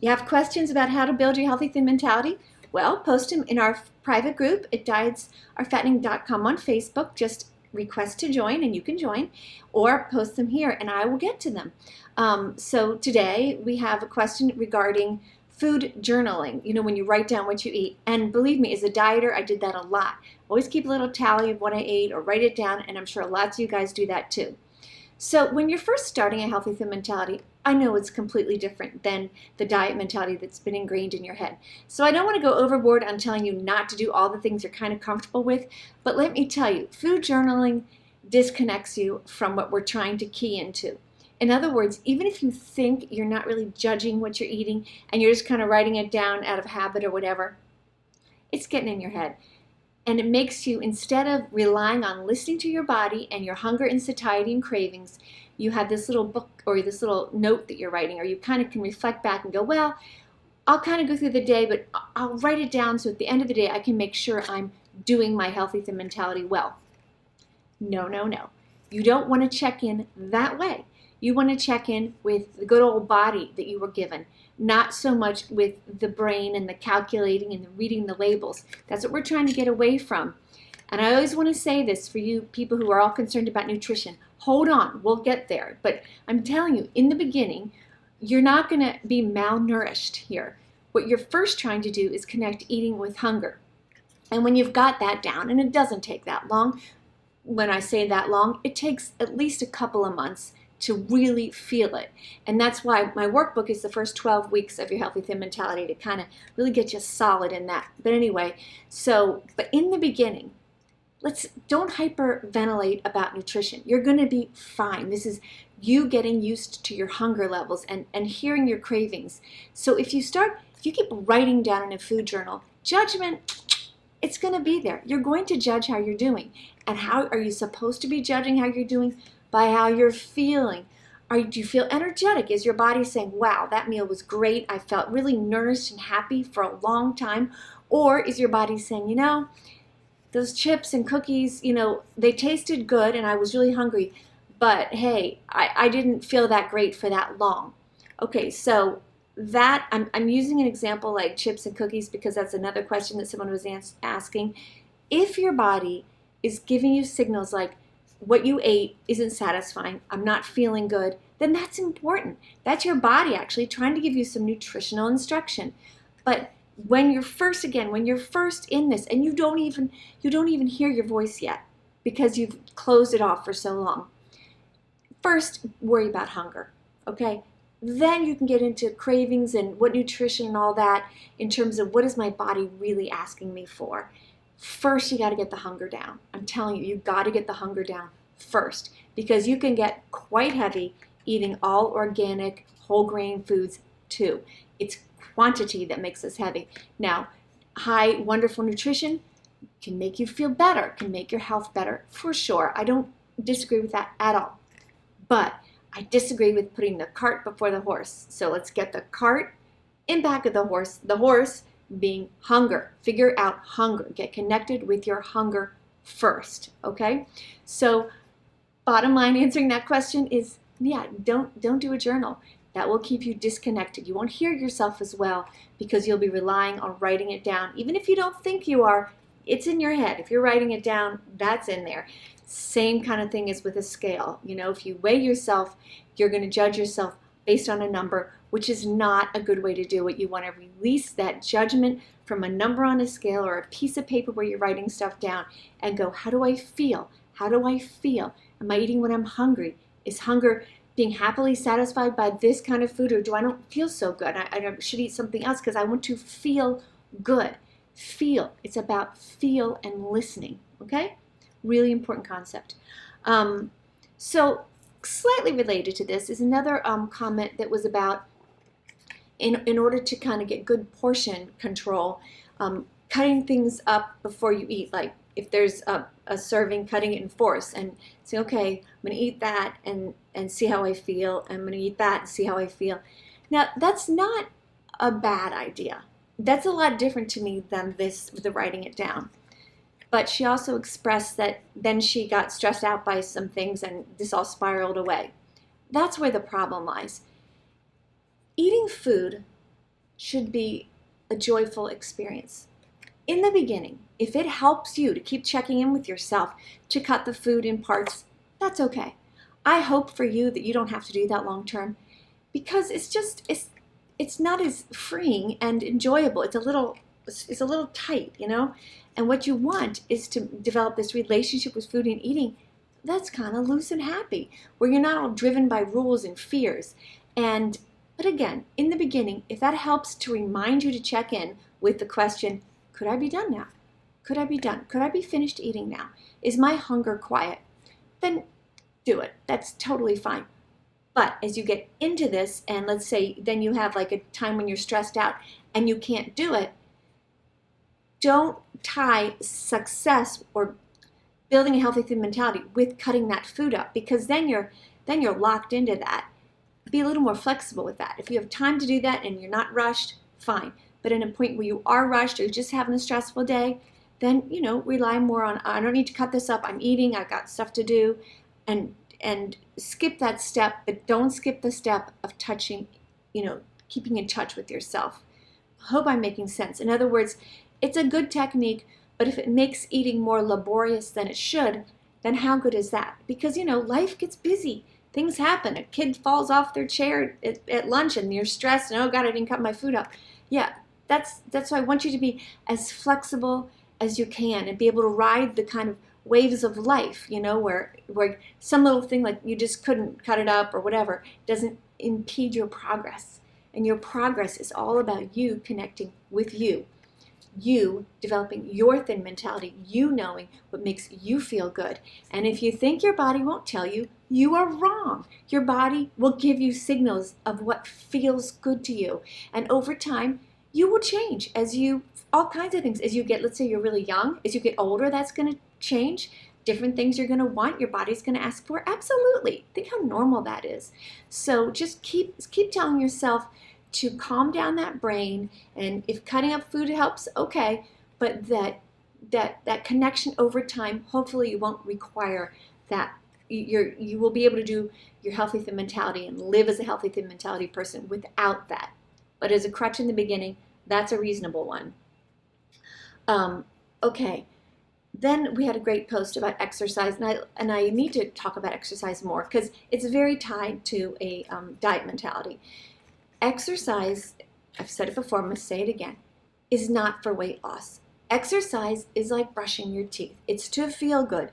You have questions about how to build your healthy thin mentality? Well, post them in our private group at dietsarefattening.com on Facebook. Just request to join and you can join, or post them here and I will get to them. So today we have a question regarding food journaling, when you write down what you eat. And believe me, as a dieter, I did that a lot. Always keep a little tally of what I ate or write it down, and I'm sure lots of you guys do that too. So when you're first starting a healthy thin mentality, I know it's completely different than the diet mentality that's been ingrained in your head. So I don't want to go overboard on telling you not to do all the things you're kind of comfortable with, but let me tell you, food journaling disconnects you from what we're trying to key into. In other words, even if you think you're not really judging what you're eating and you're just kind of writing it down out of habit or whatever, it's getting in your head. And it makes you, instead of relying on listening to your body and your hunger and satiety and cravings, you have this little book or this little note that you're writing, or you kind of can reflect back and go, well, I'll kind of go through the day, but I'll write it down so at the end of the day I can make sure I'm doing my healthy thin mentality well. No, no, no. You don't want to check in that way. You want to check in with the good old body that you were given, not so much with the brain and the calculating and the reading the labels. That's what we're trying to get away from. And I always want to say this for you people who are all concerned about nutrition. Hold on, we'll get there. But I'm telling you, in the beginning, you're not going to be malnourished here. What you're first trying to do is connect eating with hunger. And when you've got that down, and it doesn't take that long, when I say that long, it takes at least a couple of months to really feel it. And that's why my workbook is the first 12 weeks of your healthy thin mentality, to kind of really get you solid in that. But anyway, but in the beginning, don't hyperventilate about nutrition. You're going to be fine. This is you getting used to your hunger levels and hearing your cravings. So if you keep writing down in a food journal, judgment, it's going to be there. You're going to judge how you're doing. And how are you supposed to be judging how you're doing? By how you're feeling. Do you feel energetic? Is your body saying, wow, that meal was great, I felt really nourished and happy for a long time? Or is your body saying, those chips and cookies, they tasted good and I was really hungry, but hey, I didn't feel that great for that long. Okay, so that, I'm using an example like chips and cookies because that's another question that someone was asking. If your body is giving you signals like, what you ate isn't satisfying, I'm not feeling good, then that's important. That's your body actually trying to give you some nutritional instruction. But when you're first in this and you don't even hear your voice yet because you've closed it off for so long, first worry about hunger, okay? Then you can get into cravings and what nutrition and all that in terms of what is my body really asking me for. First, you got to get the hunger down. I'm telling you, you've got to get the hunger down first, because you can get quite heavy eating all organic, whole grain foods too. It's quantity that makes us heavy. Now, high, wonderful nutrition can make you feel better, can make your health better, for sure. I don't disagree with that at all. But I disagree with putting the cart before the horse. So let's get the cart in back of the horse being hunger. Figure out hunger. Get connected with your hunger first, okay? So bottom line, answering that question is, yeah, don't do a journal. That will keep you disconnected. You won't hear yourself as well because you'll be relying on writing it down. Even if you don't think you are, it's in your head. If you're writing it down, that's in there. Same kind of thing as with a scale. If you weigh yourself, you're going to judge yourself based on a number, which is not a good way to do it. You want to release that judgment from a number on a scale or a piece of paper where you're writing stuff down and go, how do I feel? How do I feel? Am I eating when I'm hungry? Is hunger being happily satisfied by this kind of food, or do I don't feel so good? I should eat something else because I want to feel good. Feel. It's about feel and listening, okay? Really important concept. So slightly related to this is another comment that was about in order to kind of get good portion control, cutting things up before you eat. Like if there's a serving, cutting it in fours and say, okay, I'm going to eat that and see how I feel. I'm going to eat that and see how I feel. Now, that's not a bad idea. That's a lot different to me than the writing it down. But she also expressed that then she got stressed out by some things and this all spiraled away. That's where the problem lies. Eating food should be a joyful experience. In the beginning, if it helps you to keep checking in with yourself, to cut the food in parts, that's okay. I hope for you that you don't have to do that long term, because it's not as freeing and enjoyable. It's a little tight, And what you want is to develop this relationship with food and eating that's kind of loose and happy, where you're not all driven by rules and fears. But again, in the beginning, if that helps to remind you to check in with the question, could I be done now? Could I be done? Could I be finished eating now? Is my hunger quiet? Then do it. That's totally fine. But as you get into this, and let's say then you have like a time when you're stressed out and you can't do it, don't tie success or building a healthy food mentality with cutting that food up, because then you're locked into that. Be a little more flexible with that. If you have time to do that and you're not rushed, fine. But in a point where you are rushed or just having a stressful day, then rely more on, I don't need to cut this up. I'm eating. I've got stuff to do, and skip that step. But don't skip the step of touching, keeping in touch with yourself. I hope I'm making sense. In other words, it's a good technique, but if it makes eating more laborious than it should, then how good is that? Because, life gets busy. Things happen. A kid falls off their chair at lunch and you're stressed and, oh God, I didn't cut my food up. Yeah, that's why I want you to be as flexible as you can and be able to ride the kind of waves of life, where some little thing like you just couldn't cut it up or whatever doesn't impede your progress. And your progress is all about you connecting with you. You developing your thin mentality, you knowing what makes you feel good. And if you think your body won't tell you, you are wrong. Your body will give you signals of what feels good to you. And over time, you will change all kinds of things. As you get, let's say you're really young, as you get older, that's going to change. Different things you're going to want, your body's going to ask for. Absolutely. Think how normal that is. So just keep telling yourself to calm down that brain, and if cutting up food helps, okay, but that connection over time, hopefully you won't require that. You will be able to do your healthy thin mentality and live as a healthy thin mentality person without that. But as a crutch in the beginning, that's a reasonable one. Okay. Then we had a great post about exercise, and I need to talk about exercise more because it's very tied to a diet mentality. Exercise, I've said it before, I'm going to say it again, is not for weight loss. Exercise is like brushing your teeth. It's to feel good,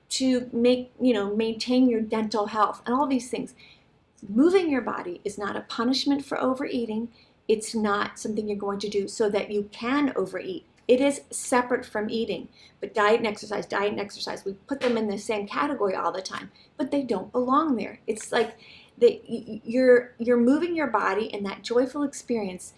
to maintain your dental health and all these things. Moving your body is not a punishment for overeating. It's not something you're going to do so that you can overeat. It is separate from eating. But diet and exercise, we put them in the same category all the time, but they don't belong there. It's like you're moving your body, and that joyful experience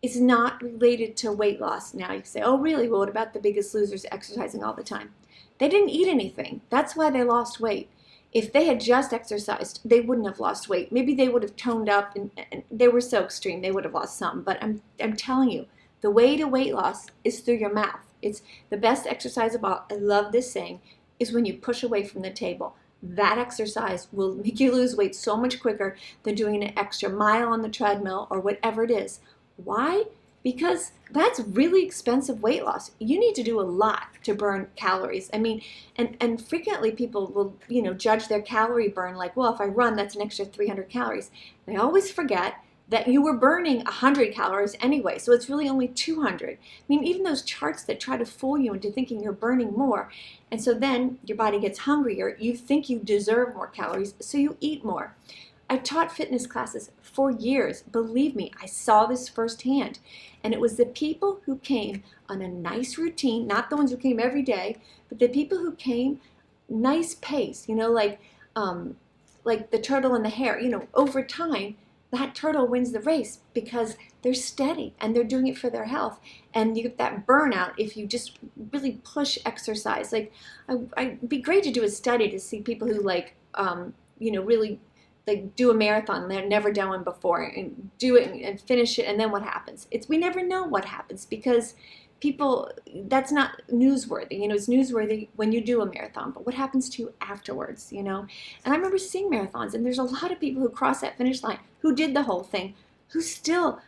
is not related to weight loss. Now you say, oh really? Well, what about the Biggest Losers exercising all the time? They didn't eat anything. That's why they lost weight. If they had just exercised, they wouldn't have lost weight. Maybe they would have toned up, and they were so extreme they would have lost some. But I'm telling you, the way to weight loss is through your mouth. It's the best exercise of all. I love this saying, is when you push away from the table. That exercise will make you lose weight so much quicker than doing an extra mile on the treadmill or whatever it is. Why? Because that's really expensive weight loss. You need to do a lot to burn calories. I mean, and frequently people will, judge their calorie burn like, well, if I run, that's an extra 300 calories. They always forget that you were burning 100 calories anyway, so it's really only 200. I mean, even those charts that try to fool you into thinking you're burning more, and so then your body gets hungrier, you think you deserve more calories, so you eat more. I taught fitness classes for years. Believe me, I saw this firsthand, and it was the people who came on a nice routine, not the ones who came every day, but the people who came nice pace, like the turtle and the hare, over time, that turtle wins the race because they're steady and they're doing it for their health. And you get that burnout if you just really push exercise. Like, it'd be great to do a study to see people who really do a marathon. They've never done one before, and do it and finish it. And then what happens? We never know what happens because that's not newsworthy. It's newsworthy when you do a marathon, but what happens to you afterwards, And I remember seeing marathons, and there's a lot of people who cross that finish line, who did the whole thing, who still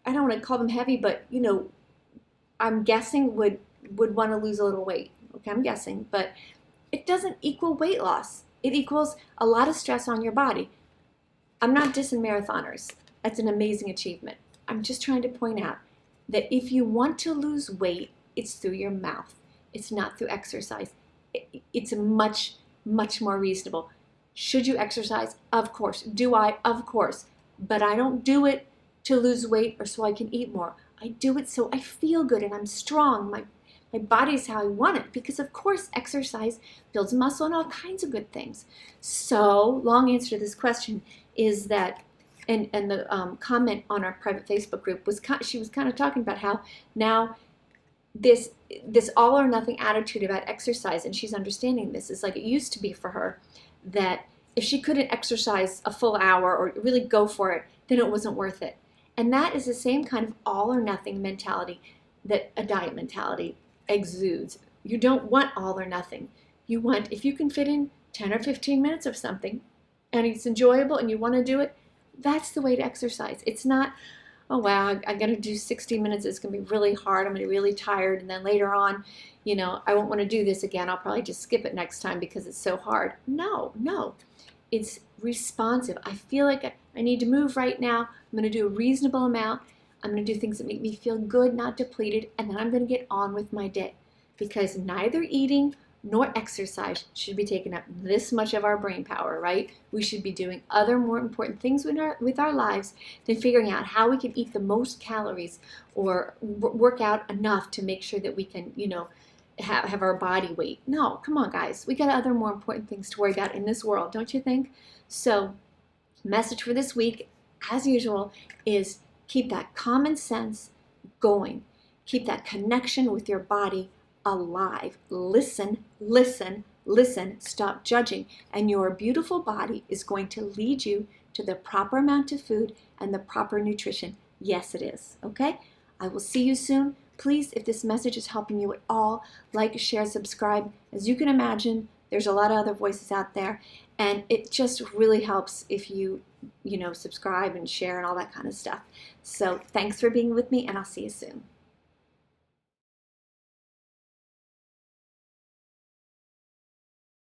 I don't want to call them heavy, but I'm guessing would want to lose a little weight. Okay, I'm guessing, but it doesn't equal weight loss. It equals a lot of stress on your body. I'm not dissing marathoners. That's an amazing achievement. I'm just trying to point out that if you want to lose weight, it's through your mouth. It's not through exercise. It's much, much more reasonable. Should you exercise? Of course. Do I? Of course. But I don't do it to lose weight or so I can eat more. I do it so I feel good and I'm strong. My body's how I want it, because of course exercise builds muscle and all kinds of good things. So, long answer to this question is that, and the comment on our private Facebook group was, she was kind of talking about how now this all or nothing attitude about exercise, and she's understanding this, is like it used to be for her, that if she couldn't exercise a full hour or really go for it, then it wasn't worth it. And that is the same kind of all or nothing mentality that a diet mentality exudes. You don't want all or nothing. You want, if you can fit in 10 or 15 minutes of something and it's enjoyable and you want to do it, that's the way to exercise. It's not, oh wow, I'm going to do 60 minutes. It's going to be really hard. I'm going to be really tired. And then later on, I won't want to do this again. I'll probably just skip it next time because it's so hard. No. It's responsive. I feel like I need to move right now. I'm going to do a reasonable amount. I'm going to do things that make me feel good, not depleted, and then I'm going to get on with my day, because neither eating nor exercise should be taking up this much of our brain power, right? We should be doing other more important things with our lives than figuring out how we can eat the most calories or work out enough to make sure that we can, have our body weight. No, come on, guys. We got other more important things to worry about in this world, don't you think? So, message for this week, as usual, is keep that common sense going. Keep that connection with your body alive. Listen. Stop judging. And your beautiful body is going to lead you to the proper amount of food and the proper nutrition. Yes, it is. Okay? I will see you soon. Please, if this message is helping you at all, like, share, subscribe. As you can imagine, there's a lot of other voices out there, and it just really helps if you subscribe and share and all that kind of stuff. So thanks for being with me, and I'll see you soon.